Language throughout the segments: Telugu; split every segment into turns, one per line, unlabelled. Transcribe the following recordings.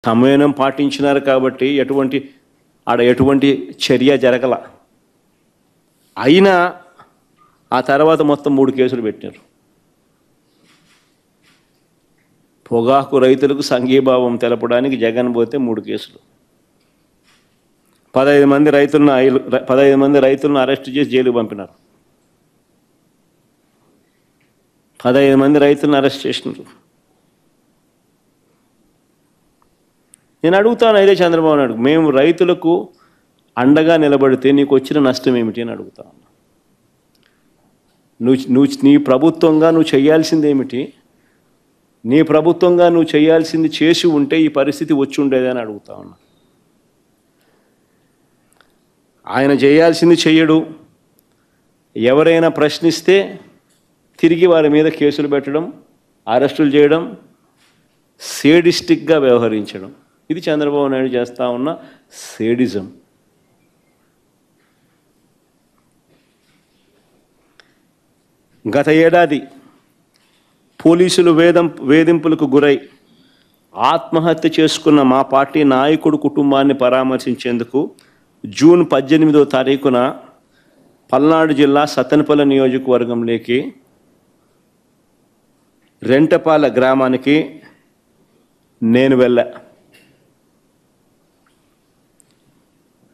సంయమనం పాటించినారు కాబట్టి ఎటువంటి చర్య జరగల. అయినా ఆ తర్వాత మొత్తం 3 కేసులు పెట్టారు. పొగాకు రైతులకు సంఘీభావం తెలపడానికి జగన్ పోతే 3 కేసులు. 15 మంది రైతులను అరెస్ట్ చేసి జైలుకు పంపినారు. 15 మంది రైతులను అరెస్ట్ చేసినారు. నేను అడుగుతాను, అయితే చంద్రబాబు నాయుడు, మేము రైతులకు అండగా నిలబడితే నీకు వచ్చిన నష్టం ఏమిటి అని అడుగుతాను. నీ ప్రభుత్వంగా నువ్వు చేయాల్సింది ఏమిటి? నీ ప్రభుత్వంగా నువ్వు చేయాల్సింది చేసి ఉంటే ఈ పరిస్థితి వచ్చి ఉండేదని అడుగుతా ఉన్నా. ఆయన చేయాల్సింది చెయ్యడు. ఎవరైనా ప్రశ్నిస్తే తిరిగి వారి మీద కేసులు పెట్టడం, అరెస్టులు చేయడం, సేడిస్టిక్గా వ్యవహరించడం, ఇది చంద్రబాబు నాయుడు చేస్తూ ఉన్న సేడిజం. గత ఏడాది పోలీసులు వేధింపులకు గురై ఆత్మహత్య చేసుకున్న మా పార్టీ నాయకుడు కుటుంబాన్ని పరామర్శించేందుకు జూన్ 18వ తారీఖున పల్నాడు జిల్లా సత్తెనపల్లి నియోజకవర్గంలోకి రెంటపాల గ్రామానికి నేను వెళ్ళా.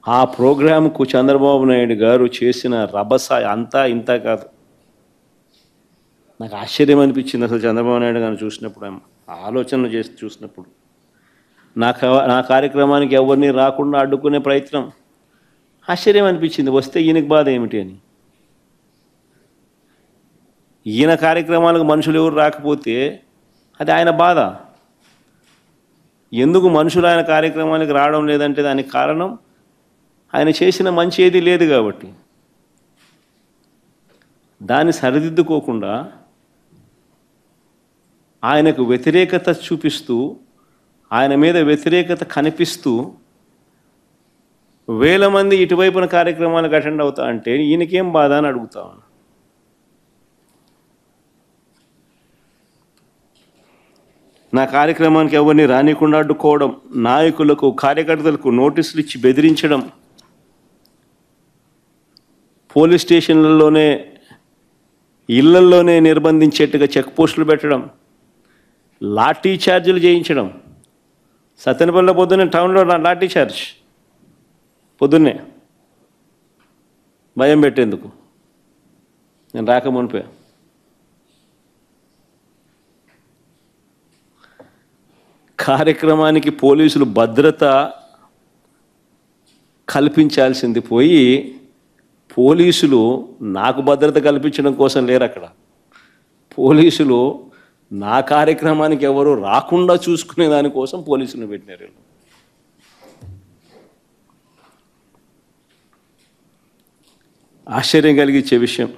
ఆ ప్రోగ్రాంకు చంద్రబాబు నాయుడు గారు చేసిన రభస అంతా ఇంత కాదు. నాకు ఆశ్చర్యం అనిపించింది అసలు చంద్రబాబు నాయుడు గారిని చూసినప్పుడు, ఆలోచనలు చేసి చూసినప్పుడు. నా కార్యక్రమానికి ఎవరిని రాకుండా అడ్డుకునే ప్రయత్నం. ఆశ్చర్యం అనిపించింది, వస్తే ఈయనకి బాధ ఏమిటి అని. ఈయన కార్యక్రమాలకు మనుషులు ఎవరు రాకపోతే అది ఆయన బాధ. ఎందుకు మనుషులు ఆయన కార్యక్రమానికి రావడం లేదంటే దానికి కారణం ఆయన చేసిన మంచి ఏది లేదు కాబట్టి. దాన్ని సరిదిద్దుకోకుండా ఆయనకు వ్యతిరేకత చూపిస్తూ, ఆయన మీద వ్యతిరేకత కనిపిస్తూ వేల మంది ఇటువైపున కార్యక్రమాలకు అటెండ్ అవుతా అంటే ఈయనకేం బాధ అని అడుగుతా ఉన్నా. నా కార్యక్రమానికి ఎవరిని రానికుండా అడ్డుకోవడం, నాయకులకు కార్యకర్తలకు నోటీసులు ఇచ్చి బెదిరించడం, పోలీస్ స్టేషన్లలోనే ఇళ్లల్లోనే నిర్బంధించేట్టుగా చెక్ పోస్టులు పెట్టడం, లాఠీ ఛార్జీలు చేయించడం. సత్తెనపల్లిలో పొద్దున్నే టౌన్లో లాఠీ ఛార్జ్, పొద్దున్నే భయం పెట్టేందుకు. నేను రాకమునిపే కార్యక్రమానికి పోలీసులు భద్రత కల్పించాల్సింది పోయి పోలీసులు నాకు భద్రత కల్పించడం కోసం లేరు అక్కడ. పోలీసులు నా కార్యక్రమానికి ఎవరు రాకుండా చూసుకునే దానికోసం పోలీసులను పెట్టినారు. ఆశ్చర్యం కలిగించే విషయం.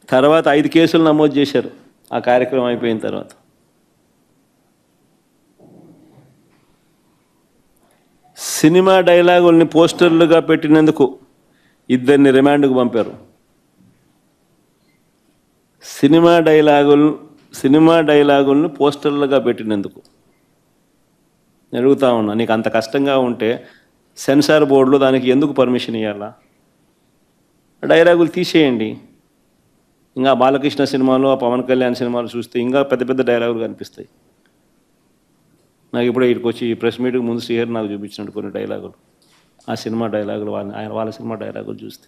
తర్వాత 5 కేసులు నమోదు చేశారు ఆ కార్యక్రమం అయిపోయిన తర్వాత. సినిమా డైలాగుల్ని పోస్టర్లుగా పెట్టినందుకు 2 రిమాండ్కు పంపారు. సినిమా డైలాగులను పోస్టర్లుగా పెట్టినందుకు. అడుగుతా ఉన్నా, నీకు అంత కష్టంగా ఉంటే సెన్సార్ బోర్డులో దానికి ఎందుకు పర్మిషన్ ఇవ్వాలా? డైలాగులు తీసేయండి. ఇంకా బాలకృష్ణ సినిమాలు, పవన్ కళ్యాణ్ సినిమాలు చూస్తే ఇంకా పెద్ద పెద్ద డైలాగులు కనిపిస్తాయి. నాకు ఇప్పుడే ఇక్కడికి వచ్చి ప్రెస్ మీట్కి ముందు శ్రీహరి నాకు చూపించినట్టు కొన్ని డైలాగులు, ఆ సినిమా డైలాగులు, వాళ్ళ సినిమా డైలాగులు చూస్తే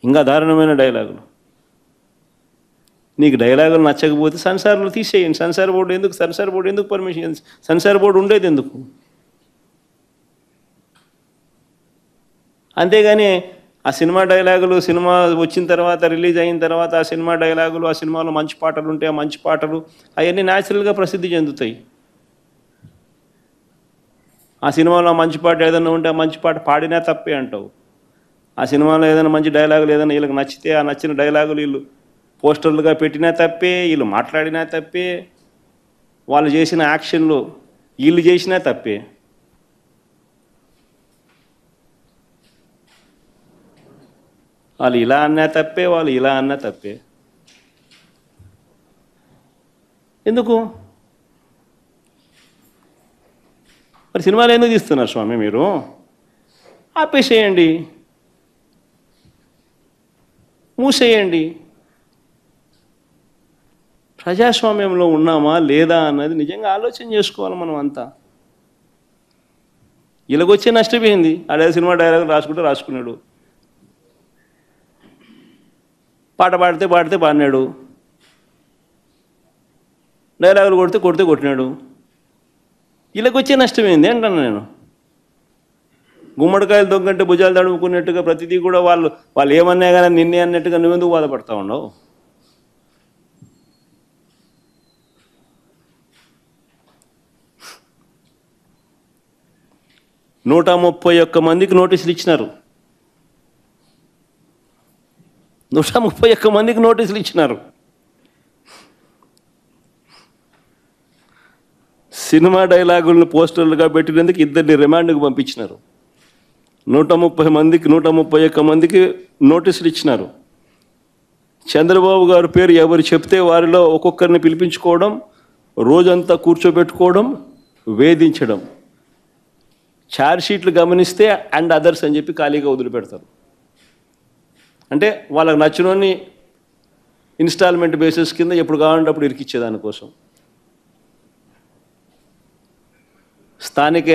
ఇంకా దారుణమైన డైలాగులు. నీకు డైలాగులు నచ్చకపోతే సెన్సార్లు తీసేయండి. సెన్సార్ బోర్డు ఎందుకు పర్మిషన్? సెన్సార్ బోర్డు ఉండేది ఎందుకు? అంతేగాని ఆ సినిమా డైలాగులు, సినిమా వచ్చిన తర్వాత, రిలీజ్ అయిన తర్వాత ఆ సినిమా డైలాగులు, ఆ సినిమాలో మంచి పాటలు ఉంటే ఆ మంచి పాటలు అవన్నీ న్యాచురల్గా ప్రసిద్ధి చెందుతాయి. ఆ సినిమాలో మంచి పాట ఏదైనా ఉంటే ఆ మంచి పాట పాడినా తప్పే అంటావు. ఆ సినిమాలో ఏదైనా మంచి డైలాగులు ఏదైనా వీళ్ళకి నచ్చితే ఆ నచ్చిన డైలాగులు వీళ్ళు పోస్టర్లుగా పెట్టినా తప్పే, వీళ్ళు మాట్లాడినా తప్పే, వాళ్ళు చేసిన యాక్షన్లు వీళ్ళు చేసినా తప్పే. వాళ్ళు ఇలా అన్నా తప్పే, వాళ్ళు ఇలా అన్నా తప్పే. ఎందుకు? మరి సినిమాలు ఎందుకు తీస్తున్నారు స్వామి మీరు? ఆపేసేయండి, మూసేయండి. ప్రజాస్వామ్యంలో ఉన్నామా లేదా అన్నది నిజంగా ఆలోచన చేసుకోవాలి మనం అంతా. ఇలాగొచ్చే నష్టపోయింది. ఆడే సినిమా డైలాగ్ రాసుకున్నాడు, పాట పాడితే పాడినాడు, డైలాగులు కొడితే కొట్టినాడు. ఇలాగొచ్చే నష్టమైంది అంటాను నేను. గుమ్మడికాయలు దొంగంటే భుజాలు తడుముకున్నట్టుగా ప్రతిదీ కూడా వాళ్ళు ఏమన్నా కానీ నిన్నే అన్నట్టుగా నువ్వెందుకు బాధపడతా ఉండవు? నూట 131 మందికి నోటీసులు ఇచ్చినారు. 131 మందికి నోటీసులు ఇచ్చినారు. సినిమా డైలాగులను పోస్టర్లుగా పెట్టినందుకు 2 రిమాండ్కు పంపించినారు. 131 మందికి నోటీసులు ఇచ్చినారు. చంద్రబాబు గారి పేరు ఎవరు చెప్తే వారిలో ఒక్కొక్కరిని పిలిపించుకోవడం, రోజంతా కూర్చోబెట్టుకోవడం, వేధించడం. ఛార్జ్షీట్లు గమనిస్తే అండ్ అదర్స్ అని చెప్పి ఖాళీగా వదిలిపెడతారు. అంటే వాళ్ళకి నచ్చినోని ఇన్స్టాల్మెంట్ బేసిస్ కింద ఎప్పుడు కావాలంటే అప్పుడు ఇరికిచ్చేదానికోసం. స్థానిక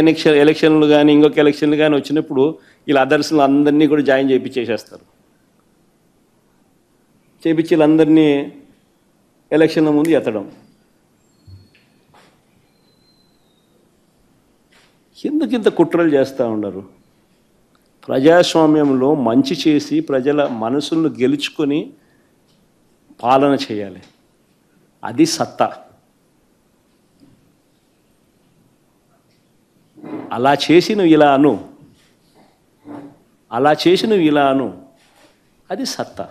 ఎలక్షన్లు కానీ ఇంకొక ఎలక్షన్లు కానీ వచ్చినప్పుడు వీళ్ళ అదర్స్లు అందరినీ కూడా జాయిన్ చేయించేసేస్తారు. చేయించి వీళ్ళందరినీ ఎలక్షన్ల ముందు ఎత్తడం. ఎందుకు ఇంత కుట్రలు చేస్తూ ఉండరు? ప్రజాస్వామ్యంలో మంచి చేసి ప్రజల మనసులను గెలుచుకొని పాలన చేయాలి. అది సత్తా. అలా చేసి నువ్వు ఇలా అను, అది సత్తా.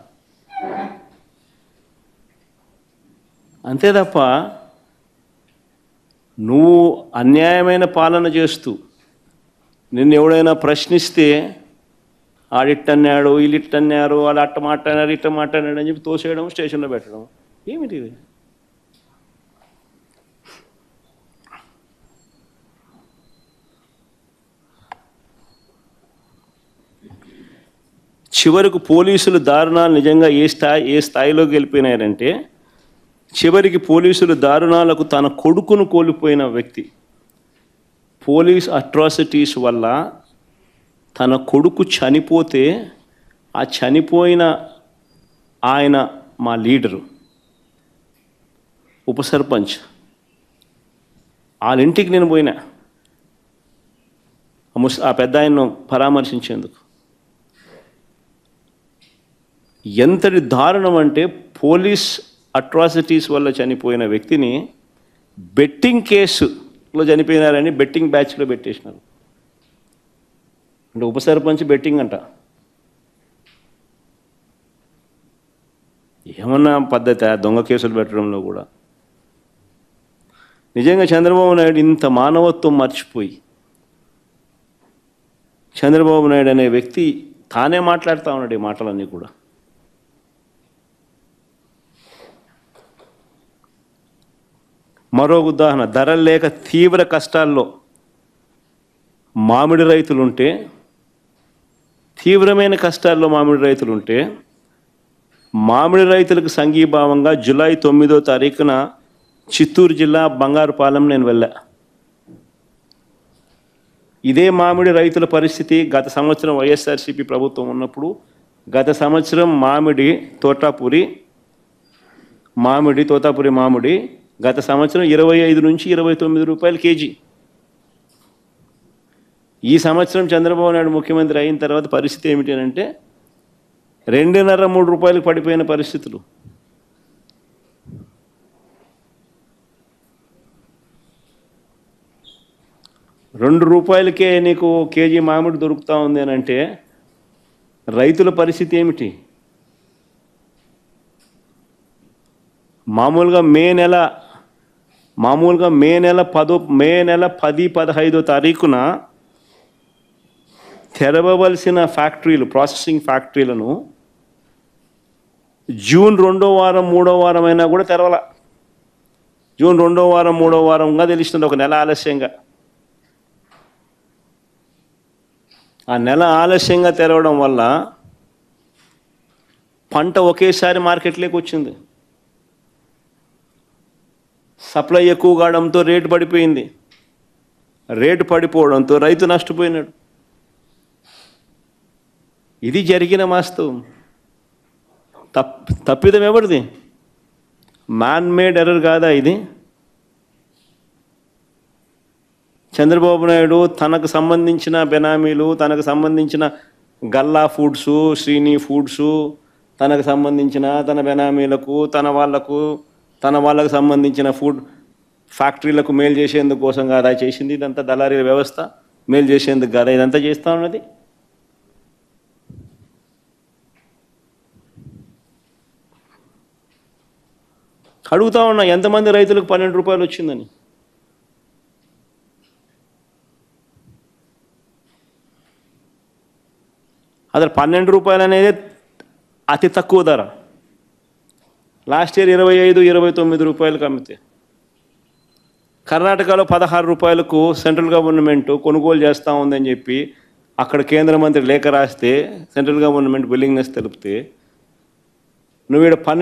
అంతే తప్ప నువ్వు అన్యాయమైన పాలన చేస్తూ నిన్ను ఎవడైనా ప్రశ్నిస్తే ఆడిట్టన్నాడు, వీళ్ళిట్టన్నారు, వాళ్ళు అట్ట మాట్లాడారు, ఇట్ట మాట్లాడాడు అని చెప్పి తోసేయడం, స్టేషన్లో పెట్టడం. ఏమిటి ఇది? చివరకు పోలీసులు దారుణాలు నిజంగా ఏ స్థాయిలోకి వెళ్ళిపోయినారంటే, చివరికి పోలీసులు దారుణాలకు తన కొడుకును కోల్పోయిన వ్యక్తి. పోలీస్ అట్రాసిటీస్ వల్ల తన కొడుకు చనిపోతే ఆ చనిపోయిన ఆయన మా లీడరు, ఉప సర్పంచ్, వాళ్ళ ఇంటికి నేను పోయినా ఆ పెద్ద ఆయన్ను పరామర్శించేందుకు. ఎంతటి దారుణం అంటే, పోలీస్ అట్రాసిటీస్ వల్ల చనిపోయిన వ్యక్తిని బెట్టింగ్ కేసులో చనిపోయినారని బెట్టింగ్ బ్యాచ్లో పెట్టేసినారు. అంటే ఉప సర్పంచ్ బెట్టింగ్ అంట. ఏమన్నా పద్ధతి దొంగ కేసులు పెట్టడంలో కూడా? నిజంగా చంద్రబాబు నాయుడు ఇంత మానవత్వం మర్చిపోయి, చంద్రబాబు నాయుడు అనే వ్యక్తి తానే మాట్లాడుతూ ఉన్నాడు ఈ మాటలన్నీ కూడా. మరో ఉదాహరణ, ధరలు లేక తీవ్ర కష్టాల్లో మామిడి రైతులుంటే, తీవ్రమైన కష్టాల్లో మామిడి రైతులుంటే, మామిడి రైతులకు సంఘీభావంగా జూలై 9వ తారీఖున చిత్తూరు జిల్లా బంగారుపాలెం నేను వెళ్ళా. ఇదే మామిడి రైతుల పరిస్థితి గత సంవత్సరం వైఎస్ఆర్సీపీ ప్రభుత్వం ఉన్నప్పుడు. గత సంవత్సరం తోతాపురి మామిడి గత సంవత్సరం 25 నుంచి 29 రూపాయలు కేజీ. ఈ సంవత్సరం చంద్రబాబు నాయుడు ముఖ్యమంత్రి అయిన తర్వాత పరిస్థితి ఏమిటి అంటే 2.5-3 రూపాయలకు పడిపోయిన పరిస్థితులు. ₹2 నీకు కేజీ మామిడి దొరుకుతూ ఉంది అని అంటే రైతుల పరిస్థితి ఏమిటి? మామూలుగా మే నెల 10-15 తారీఖున తెరవవలసిన ఫ్యాక్టరీలు, ప్రాసెసింగ్ ఫ్యాక్టరీలను జూన్ 2వ వారం 3వ వారం అయినా కూడా తెరవాల. జూన్ 2వ వారం 3వ వారంగా తెలుస్తుంది, ఒక నెల ఆలస్యంగా. ఆ నెల ఆలస్యంగా తెరవడం వల్ల పంట ఒకేసారి మార్కెట్లోకి వచ్చింది. సప్లై ఎక్కువ కావడంతో రేటు పడిపోయింది. రేటు పడిపోవడంతో రైతు నష్టపోయినాడు. ఇది జరిగిన వాస్తవం. తప్పిదం ఎవరిది? మ్యాన్ మేడ్ ఎర్రర్ కాదా ఇది? చంద్రబాబు నాయుడు తనకు సంబంధించిన బెనామీలు, తనకు సంబంధించిన గల్లా ఫుడ్సు, శ్రీని ఫుడ్సు, తనకు సంబంధించిన తన బెనామీలకు, తన వాళ్ళకు సంబంధించిన ఫుడ్ ఫ్యాక్టరీలకు మేలు చేసేందుకు కోసం కాదా చేసింది ఇదంతా? దళారీల వ్యవస్థ మేలు చేసేందుకు కాదా ఇదంతా చేస్తూ ఉన్నది? అడుగుతా ఉన్నా, ఎంతమంది రైతులకు 12 రూపాయలు వచ్చిందని? అసలు 12 రూపాయలు అనేది అతి తక్కువ ధర. లాస్ట్ ఇయర్ 25-29 రూపాయలకు అమ్మితే, కర్ణాటకలో 16 రూపాయలకు సెంట్రల్ గవర్నమెంట్ కొనుగోలు చేస్తూ ఉందని చెప్పి అక్కడ కేంద్ర మంత్రి లేఖ రాస్తే సెంట్రల్ గవర్నమెంట్ విల్లింగ్నెస్ తెలిపితే, నువ్వు ఇక్కడ